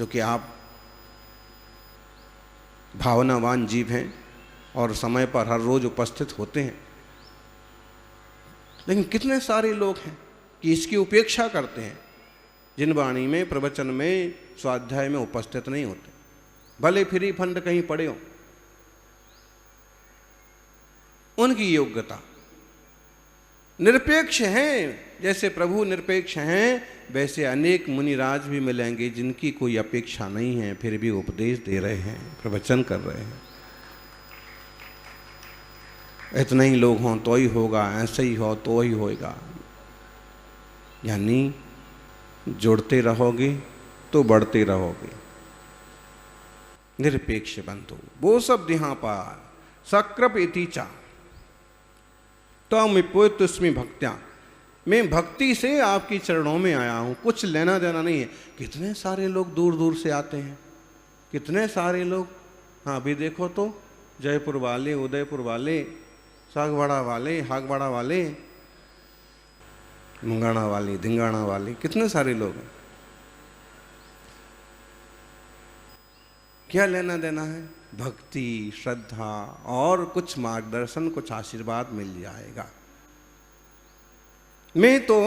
क्योंकि आप भावनावान जीव हैं और समय पर हर रोज उपस्थित होते हैं। लेकिन कितने सारे लोग हैं कि इसकी उपेक्षा करते हैं, जिन वाणी में, प्रवचन में, स्वाध्याय में उपस्थित नहीं होते, भले फ्री फंड कहीं पड़े हो। उनकी योग्यता निरपेक्ष हैं, जैसे प्रभु निरपेक्ष हैं वैसे अनेक मुनिराज भी मिलेंगे जिनकी कोई अपेक्षा नहीं है, फिर भी उपदेश दे रहे हैं, प्रवचन कर रहे हैं। इतने ही लोग हों तो ही होगा, ऐसे ही हो तो ही होगा। यानी जुड़ते रहोगे तो बढ़ते रहोगे। निरपेक्ष बंधु वो सब यहाँ पर सकृप इतिचा तो मिपोत्स्मि भक्त्या, मैं भक्ति से आपकी चरणों में आया हूँ, कुछ लेना देना नहीं है। कितने सारे लोग दूर दूर से आते हैं, कितने सारे लोग। हाँ अभी देखो तो जयपुर वाले, उदयपुर वाले, सागवाड़ा वाले, हागवाड़ा वाले, मुंगाना वाले, धिंगाना वाले, कितने सारे लोग हैं। क्या लेना देना है? भक्ति, श्रद्धा और कुछ मार्गदर्शन, कुछ आशीर्वाद मिल जाएगा। मैं तो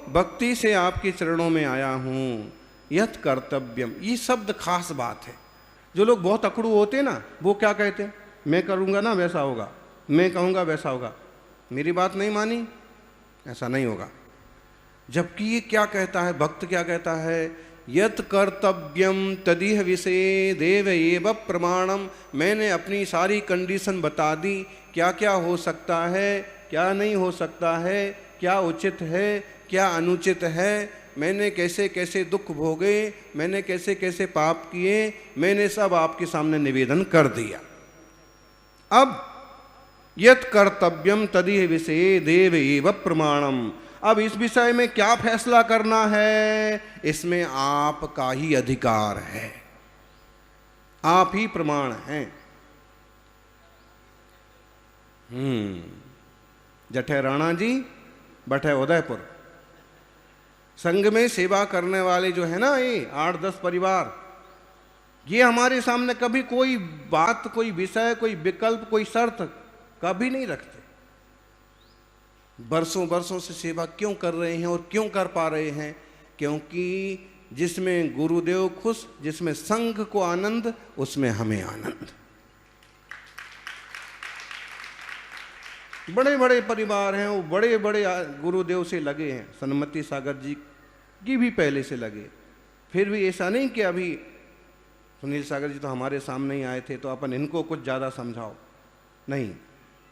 भक्ति से आपके चरणों में आया हूँ। यत् कर्तव्यम, ये शब्द खास बात है। जो लोग बहुत अकड़ू होते हैं ना, वो क्या कहते हैं? मैं करूँगा ना वैसा होगा, मैं कहूँगा वैसा होगा, मेरी बात नहीं मानी ऐसा नहीं होगा। जबकि ये क्या कहता है, भक्त क्या कहता है? यत् कर्तव्यम तदिह विषय देव एव प्रमाणम। मैंने अपनी सारी कंडीशन बता दी, क्या क्या हो सकता है, क्या नहीं हो सकता है, क्या उचित है, क्या अनुचित है, मैंने कैसे कैसे दुख भोगे, मैंने कैसे कैसे पाप किए, मैंने सब आपके सामने निवेदन कर दिया। अब यत् कर्तव्यम तदिह विषय देव एव प्रमाणम। अब इस विषय में क्या फैसला करना है, इसमें आपका ही अधिकार है, आप ही प्रमाण हैं। जठे राणा जी, बठे उदयपुर। संघ में सेवा करने वाले जो है ना, ये 8-10 परिवार, ये हमारे सामने कभी कोई बात, कोई विषय, कोई विकल्प, कोई शर्त कभी नहीं रखते। बरसों बरसों से सेवा क्यों कर रहे हैं और क्यों कर पा रहे हैं? क्योंकि जिसमें गुरुदेव खुश, जिसमें संघ को आनंद, उसमें हमें आनंद। बड़े बड़े परिवार हैं, वो बड़े बड़े गुरुदेव से लगे हैं। सन्मति सागर जी की भी पहले से लगे। फिर भी ऐसा नहीं कि अभी सुनील सागर जी तो हमारे सामने ही आए थे तो अपन इनको कुछ ज़्यादा समझाओ, नहीं।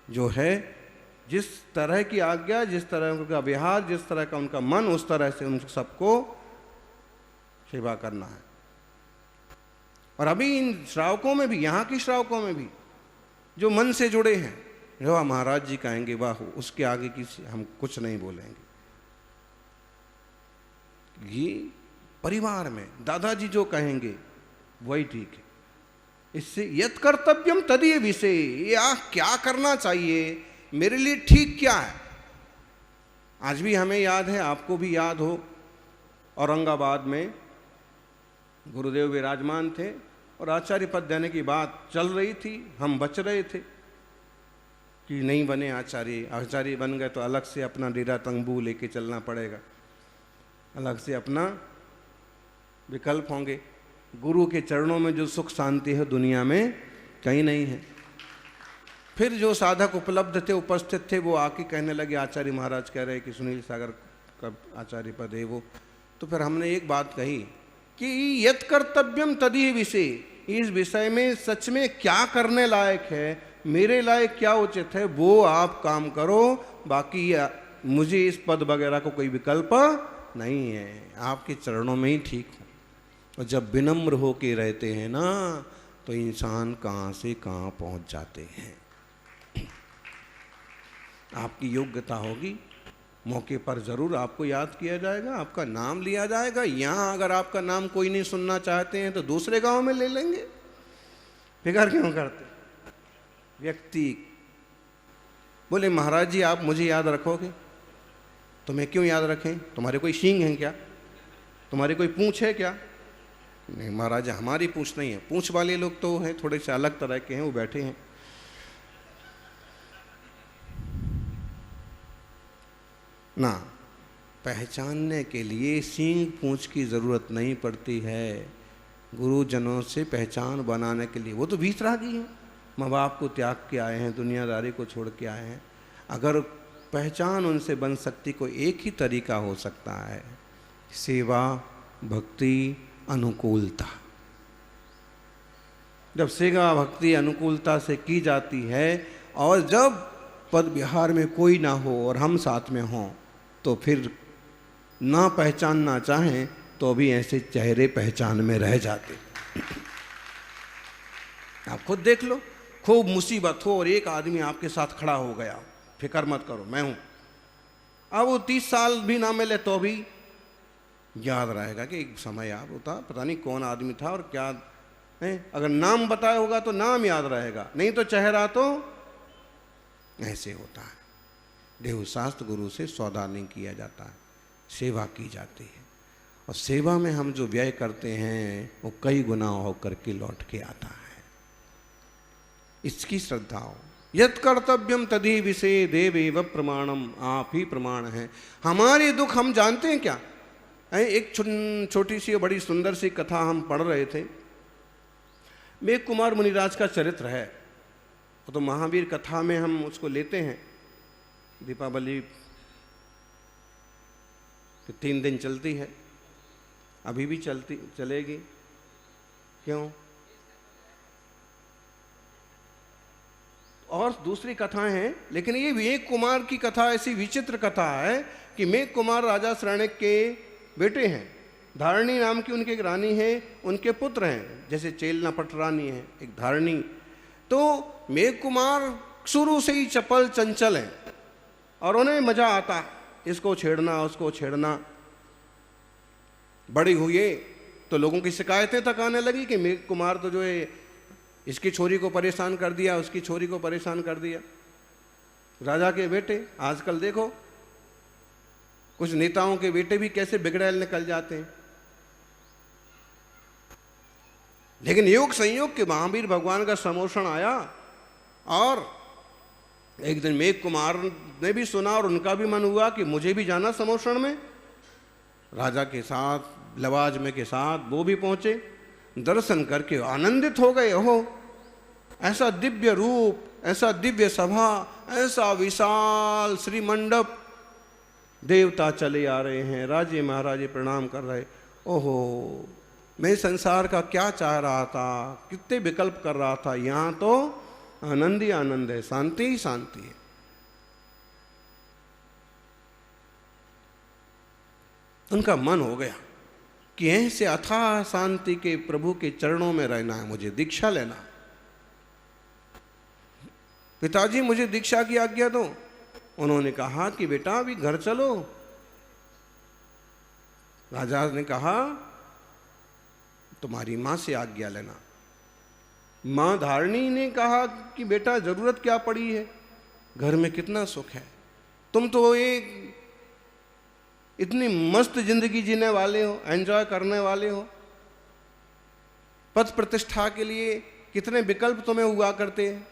जो है जिस तरह की आज्ञा, जिस तरह उनका व्यवहार, जिस तरह का उनका मन, उस तरह से उन सबको सेवा करना है। और अभी इन श्रावकों में भी, यहाँ की श्रावकों में भी जो मन से जुड़े हैं, जो महाराज जी कहेंगे वाह, उसके आगे की हम कुछ नहीं बोलेंगे। ये परिवार में दादाजी जो कहेंगे वही ठीक है। इससे यत् कर्तव्यम तदीय विषय, या क्या करना चाहिए, मेरे लिए ठीक क्या है। आज भी हमें याद है, आपको भी याद हो, औरंगाबाद में गुरुदेव विराजमान थे और आचार्य पद देने की बात चल रही थी। हम बच रहे थे कि नहीं बने आचार्य, आचार्य बन गए तो अलग से अपना डेरा तंबू लेके चलना पड़ेगा, अलग से अपना विकल्प होंगे। गुरु के चरणों में जो सुख शांति है दुनिया में कहीं नहीं है। फिर जो साधक उपलब्ध थे, उपस्थित थे, वो आके कहने लगे आचार्य महाराज कह रहे कि सुनील सागर का आचार्य पद है वो। तो फिर हमने एक बात कही कि यत् कर्तव्यम तदीय विषय, इस विषय में सच में क्या करने लायक है, मेरे लायक क्या उचित है, वो आप काम करो, बाकी मुझे इस पद वगैरह को कोई विकल्प नहीं है, आपके चरणों में ही ठीक हो। और जब विनम्र होके रहते हैं ना, तो इंसान कहाँ से कहाँ पहुँच जाते हैं। आपकी योग्यता होगी, मौके पर जरूर आपको याद किया जाएगा, आपका नाम लिया जाएगा। यहाँ अगर आपका नाम कोई नहीं सुनना चाहते हैं तो दूसरे गांव में ले लेंगे, फिक्र क्यों करते। व्यक्ति बोले महाराज जी आप मुझे याद रखोगे, तो मैं क्यों याद रखें, तुम्हारे कोई सींग हैं क्या, तुम्हारी कोई पूंछ है क्या, नहीं महाराज, हमारी पूंछ नहीं है, पूंछ वाले लोग तो हैं, थोड़े से अलग तरह के हैं, वो बैठे हैं। ना, पहचानने के लिए सींग पूंछ की जरूरत नहीं पड़ती है। गुरुजनों से पहचान बनाने के लिए, वो तो वीतरागी हैं, माँ बाप को त्याग के आए हैं, दुनियादारी को छोड़ के आए हैं। अगर पहचान उनसे बन सकती, कोई एक ही तरीका हो सकता है, सेवा, भक्ति, अनुकूलता। जब सेवा भक्ति अनुकूलता से की जाती है और जब पद विहार में कोई ना हो और हम साथ में हों, तो फिर ना पहचानना चाहें तो भी ऐसे चेहरे पहचान में रह जाते। आप खुद देख लो, खूब मुसीबत हो और एक आदमी आपके साथ खड़ा हो गया, फिक्र मत करो मैं हूं। अब वो 30 साल भी ना मिले तो भी याद रहेगा कि एक समय याद होता, पता नहीं कौन आदमी था और क्या है। अगर नाम बताया होगा तो नाम याद रहेगा, नहीं तो चेहरा तो ऐसे होता है। देवशास्त्र गुरु से सौदा नहीं किया जाता है, सेवा की जाती है। और सेवा में हम जो व्यय करते हैं वो कई गुना होकर के लौट के आता है। इसकी श्रद्धा हो। यत् कर्तव्यम तदि विषय देवेव प्रमाणम, आप ही प्रमाण हैं। हमारे दुख हम जानते हैं क्या? एक छोटी सी बड़ी सुंदर सी कथा हम पढ़ रहे थे। मेघ कुमार मुनिराज का चरित्र है, वो तो महावीर कथा में हम उसको लेते हैं। दीपावली के 3 दिन चलती है, अभी भी चलेगी। क्यों? और दूसरी कथाएं हैं, लेकिन ये मेघ कुमार की कथा ऐसी विचित्र कथा है कि मेघ कुमार राजा शरण्यक के बेटे हैं। धारणी नाम की उनकी एक रानी है, उनके पुत्र हैं, जैसे चेलना पट रानी है एक धारणी। तो मेघ कुमार शुरू से ही चपल चंचल हैं और उन्हें मजा आता इसको छेड़ना उसको छेड़ना। बड़ी हुई तो लोगों की शिकायतें तक आने लगी कि मेघ कुमार तो जो है इसकी छोरी को परेशान कर दिया, उसकी छोरी को परेशान कर दिया। राजा के बेटे, आजकल देखो कुछ नेताओं के बेटे भी कैसे बिगड़ैल निकल जाते हैं। लेकिन योग संयोग के महावीर भगवान का समोषण आया और एक दिन मेघ कुमार ने भी सुना और उनका भी मन हुआ कि मुझे भी जाना समोषण में। राजा के साथ, लवाजमे के साथ वो भी पहुंचे। दर्शन करके आनंदित हो गए। हो, ऐसा दिव्य रूप, ऐसा दिव्य सभा, ऐसा विशाल श्री मंडप, देवता चले आ रहे हैं, राजे महाराजे प्रणाम कर रहे। ओहो, मैं संसार का क्या चाह रहा था, कितने विकल्प कर रहा था, यहां तो आनंद ही आनंद है, शांति ही शांति है। उनका मन हो गया कि ऐसे अथाह शांति के प्रभु के चरणों में रहना है, मुझे दीक्षा लेना। पिताजी मुझे दीक्षा की आज्ञा दो। उन्होंने कहा कि बेटा अभी घर चलो। राजा ने कहा तुम्हारी मां से आज्ञा लेना। मां धारणी ने कहा कि बेटा जरूरत क्या पड़ी है, घर में कितना सुख है, तुम तो एक इतनी मस्त जिंदगी जीने वाले हो, एंजॉय करने वाले हो। पद प्रतिष्ठा के लिए कितने विकल्प तुम्हें हुआ करते हैं।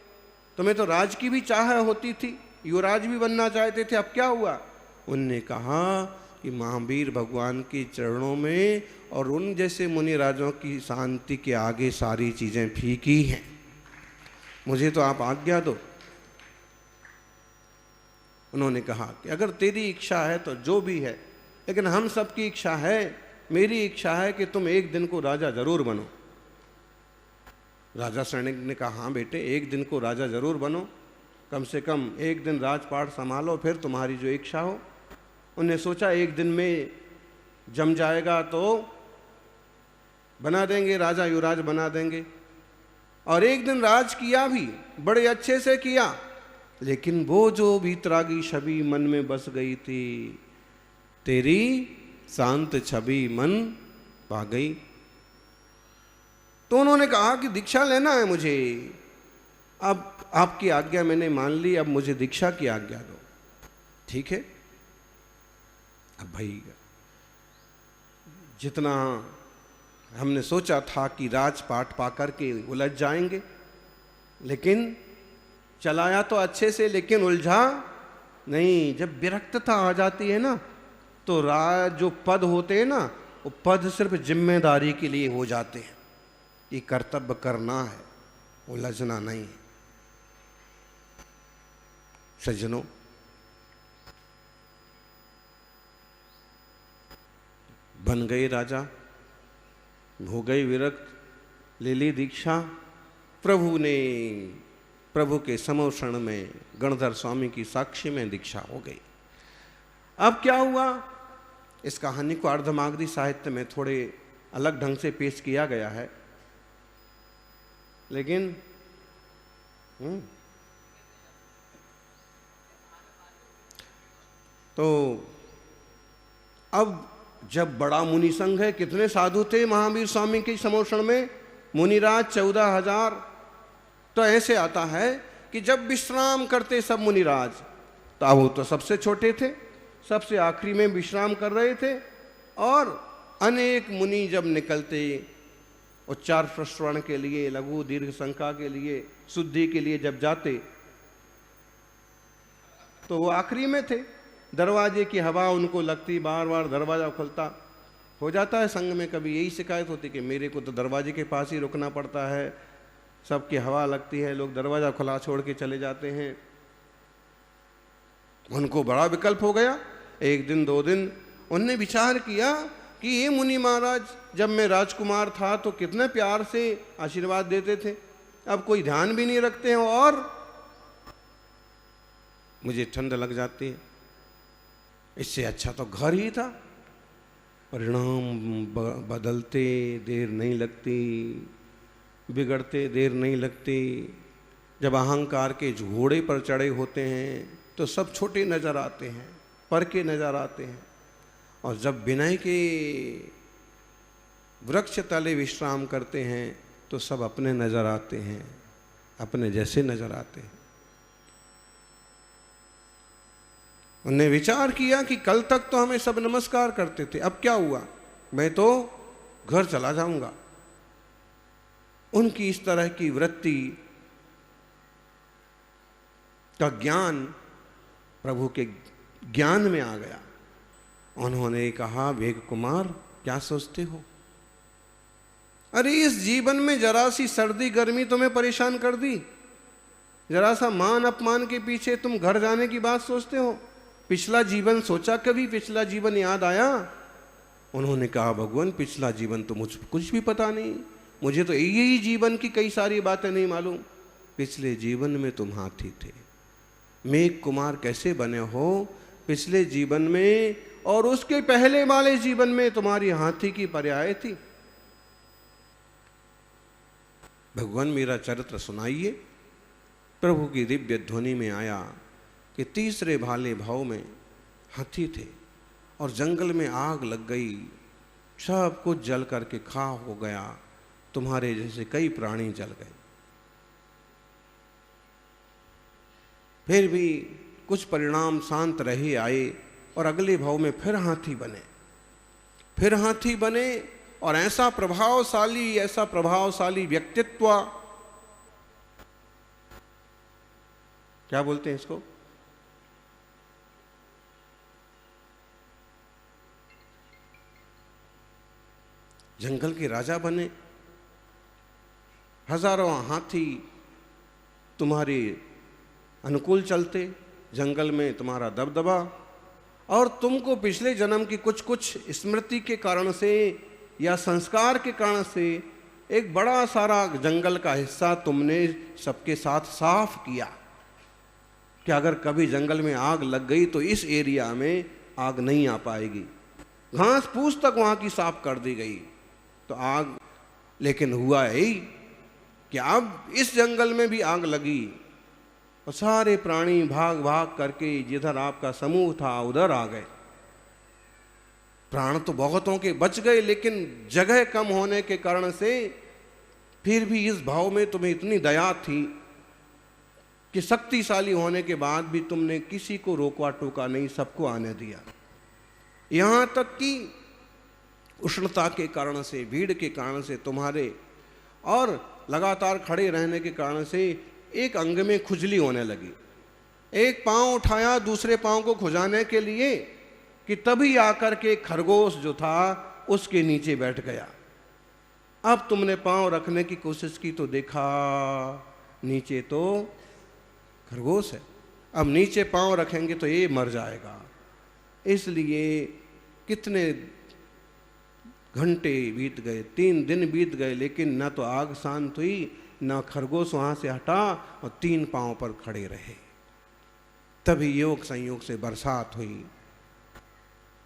तुम्हें तो राज की भी चाह होती थी, युवराज भी बनना चाहते थे, अब क्या हुआ? उनने कहा कि महावीर भगवान के चरणों में और उन जैसे मुनि राजों की शांति के आगे सारी चीजें फीकी हैं, मुझे तो आप आज्ञा दो। उन्होंने कहा कि अगर तेरी इच्छा है तो जो भी है, लेकिन हम सबकी इच्छा है, मेरी इच्छा है कि तुम एक दिन को राजा जरूर बनो। राजा शरण्यक ने कहा हाँ बेटे, एक दिन को राजा जरूर बनो, कम से कम एक दिन राजपाट संभालो, फिर तुम्हारी जो इच्छा हो। उन्हें सोचा एक दिन में जम जाएगा तो बना देंगे, राजा युवराज बना देंगे। और एक दिन राज किया भी, बड़े अच्छे से किया, लेकिन वो जो वीतरागी छवि मन में बस गई थी, तेरी शांत छवि मन पा गई। तो उन्होंने कहा कि दीक्षा लेना है मुझे, अब आपकी आज्ञा मैंने मान ली, अब मुझे दीक्षा की आज्ञा दो। ठीक है, अब भाई जितना हमने सोचा था कि राजपाट पा करके उलझ जाएंगे, लेकिन चलाया तो अच्छे से, लेकिन उलझा नहीं। जब विरक्तता आ जाती है ना, तो जो पद होते हैं ना, वो पद सिर्फ जिम्मेदारी के लिए हो जाते हैं। ये कर्तव्य करना है, उलझना नहीं है। सज्जनों, बन गए राजा, हो गए विरक्त, ले ली दीक्षा। प्रभु के समोषण में गणधर स्वामी की साक्षी में दीक्षा हो गई। अब क्या हुआ, इस कहानी को अर्धमागधी साहित्य में थोड़े अलग ढंग से पेश किया गया है, लेकिन तो अब जब बड़ा मुनि संघ है, कितने साधु थे महावीर स्वामी के समोषण में, मुनिराज 14,000। तो ऐसे आता है कि जब विश्राम करते सब मुनिराज, तो अब वो तो सबसे छोटे थे, सबसे आखिरी में विश्राम कर रहे थे, और अनेक मुनि जब निकलते उच्चार प्रश्रवण के लिए, लघु दीर्घ संख्या के लिए, शुद्धि के लिए जब जाते, तो वो आखिरी में थे। दरवाजे की हवा उनको लगती, बार बार दरवाजा खुलता। हो जाता है संघ में कभी यही शिकायत होती कि मेरे को तो दरवाजे के पास ही रुकना पड़ता है, सबकी हवा लगती है, लोग दरवाजा खुला छोड़ के चले जाते हैं। उनको बड़ा विकल्प हो गया। एक दिन 2 दिन उनने विचार किया कि ये मुनि महाराज, जब मैं राजकुमार था तो कितने प्यार से आशीर्वाद देते थे, अब कोई ध्यान भी नहीं रखते हैं और मुझे ठंड लग जाती है। इससे अच्छा तो घर ही था। परिणाम बदलते देर नहीं लगती, बिगड़ते देर नहीं लगती। जब अहंकार के घोड़े पर चढ़े होते हैं तो सब छोटे नजर आते हैं, पर के नजर आते हैं, और जब विनय के वृक्ष तले विश्राम करते हैं तो सब अपने नजर आते हैं, अपने जैसे नजर आते हैं। उन्होंने विचार किया कि कल तक तो हमें सब नमस्कार करते थे, अब क्या हुआ, मैं तो घर चला जाऊंगा। उनकी इस तरह की वृत्ति का ज्ञान प्रभु के ज्ञान में आ गया। उन्होंने कहा, वेग कुमार क्या सोचते हो, अरे इस जीवन में जरा सी सर्दी गर्मी तुम्हें परेशान कर दी, जरा सा मान अपमान के पीछे तुम घर जाने की बात सोचते हो। पिछला जीवन सोचा कभी, पिछला जीवन याद आया? उन्होंने कहा, भगवान पिछला जीवन तो मुझे कुछ भी पता नहीं, मुझे तो यही जीवन की कई सारी बातें नहीं मालूम। पिछले जीवन में तुम हाथी थे, मेघ कुमार कैसे बने हो पिछले जीवन में, और उसके पहले वाले जीवन में तुम्हारी हाथी की पर्याय थी। भगवान मेरा चरित्र सुनाइए। प्रभु की दिव्य ध्वनि में आया कि तीसरे भाले भाव में हाथी थे और जंगल में आग लग गई, सब कुछ जल करके खाक हो गया, तुम्हारे जैसे कई प्राणी जल गए। फिर भी कुछ परिणाम शांत रहे आए, और अगले भाव में फिर हाथी बने, फिर हाथी बने, और ऐसा प्रभावशाली व्यक्तित्व, क्या बोलते हैं इसको, जंगल के राजा बने। हजारों हाथी तुम्हारे अनुकूल चलते, जंगल में तुम्हारा दबदबा, और तुमको पिछले जन्म की कुछ स्मृति के कारण से या संस्कार के कारण से एक बड़ा सारा जंगल का हिस्सा तुमने सबके साथ साफ किया कि अगर कभी जंगल में आग लग गई तो इस एरिया में आग नहीं आ पाएगी। घास फूस तक वहाँ की साफ कर दी गई तो आग, लेकिन हुआ यही कि अब इस जंगल में भी आग लगी और सारे प्राणी भाग भाग करके जिधर आपका समूह था उधर आ गए। प्राण तो बहुतों के बच गए, लेकिन जगह कम होने के कारण से फिर भी इस भाव में तुम्हें इतनी दया थी कि शक्तिशाली होने के बाद भी तुमने किसी को रोका टोका नहीं, सबको आने दिया। यहाँ तक कि उष्णता के कारण से, भीड़ के कारण से तुम्हारे और लगातार खड़े रहने के कारण से एक अंग में खुजली होने लगी। एक पांव उठाया दूसरे पांव को खुजाने के लिए कि तभी आकर के खरगोश जो था उसके नीचे बैठ गया। अब तुमने पांव रखने की कोशिश की तो देखा नीचे तो खरगोश है। अब नीचे पांव रखेंगे तो ये मर जाएगा। इसलिए कितने घंटे बीत गए, 3 दिन बीत गए, लेकिन न तो आग शांत हुई, न खरगोश वहां से हटा और 3 पांव पर खड़े रहे। तभी योग संयोग से बरसात हुई,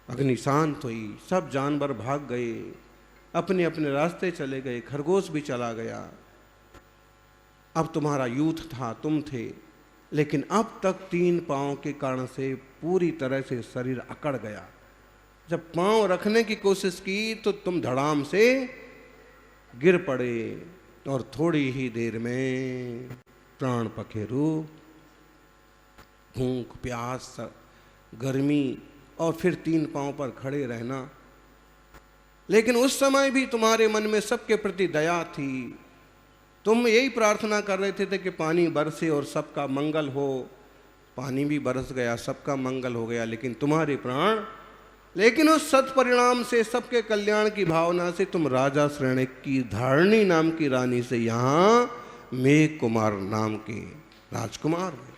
अग्नि शांत हुई, सब जानवर भाग गए, अपने अपने रास्ते चले गए, खरगोश भी चला गया। अब तुम्हारा यूथ था, तुम थे, लेकिन अब तक 3 पांव के कारण से पूरी तरह से शरीर अकड़ गया। जब पांव रखने की कोशिश की तो तुम धड़ाम से गिर पड़े और थोड़ी ही देर में प्राण पखेरु, भूख, प्यास, गर्मी और फिर 3 पांव पर खड़े रहना। लेकिन उस समय भी तुम्हारे मन में सबके प्रति दया थी। तुम यही प्रार्थना कर रहे थे कि पानी बरसे और सबका मंगल हो। पानी भी बरस गया, सबका मंगल हो गया, लेकिन तुम्हारे प्राण, लेकिन उस सत्परिणाम से, सबके कल्याण की भावना से तुम राजा श्रेणी की धारणी नाम की रानी से यहाँ मेघ कुमार नाम के राजकुमार हुए।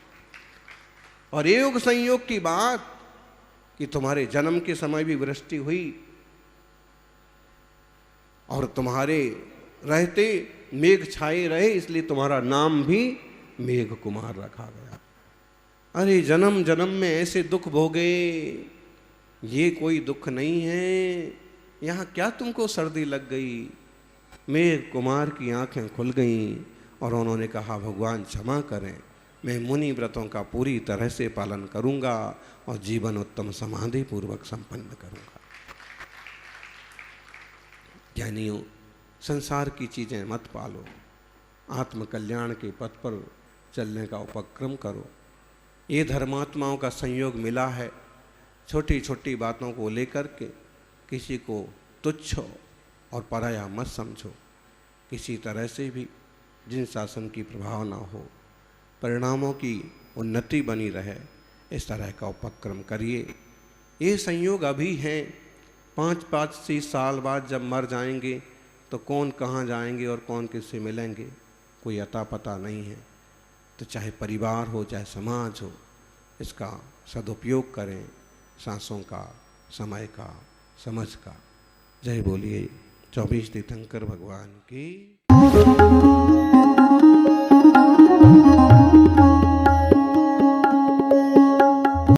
और ये योग संयोग की बात कि तुम्हारे जन्म के समय भी वृष्टि हुई और तुम्हारे रहते मेघ छाए रहे, इसलिए तुम्हारा नाम भी मेघ कुमार रखा गया। अरे जन्म जन्म में ऐसे दुख भोगे, ये कोई दुख नहीं है, यहाँ क्या तुमको सर्दी लग गई। मेघ कुमार की आंखें खुल गईं और उन्होंने कहा भगवान क्षमा करें, मैं मुनि व्रतों का पूरी तरह से पालन करूंगा और जीवन उत्तम समाधि पूर्वक संपन्न करूंगा। ज्ञानियों, संसार की चीज़ें मत पालो, आत्म कल्याण के पथ पर चलने का उपक्रम करो। ये धर्मात्माओं का संयोग मिला है। छोटी छोटी बातों को लेकर के किसी को तुच्छ और पराया मत समझो। किसी तरह से भी जिन शासन की प्रभाव ना हो, परिणामों की उन्नति बनी रहे, इस तरह का उपक्रम करिए। ये संयोग अभी हैं, 5-5 साल बाद जब मर जाएंगे तो कौन कहाँ जाएंगे और कौन किससे मिलेंगे, कोई अता पता नहीं है। तो चाहे परिवार हो चाहे समाज हो, इसका सदुपयोग करें, सांसों का, समय का, समझ का। जय बोलिए 24 तीर्थंकर भगवान की।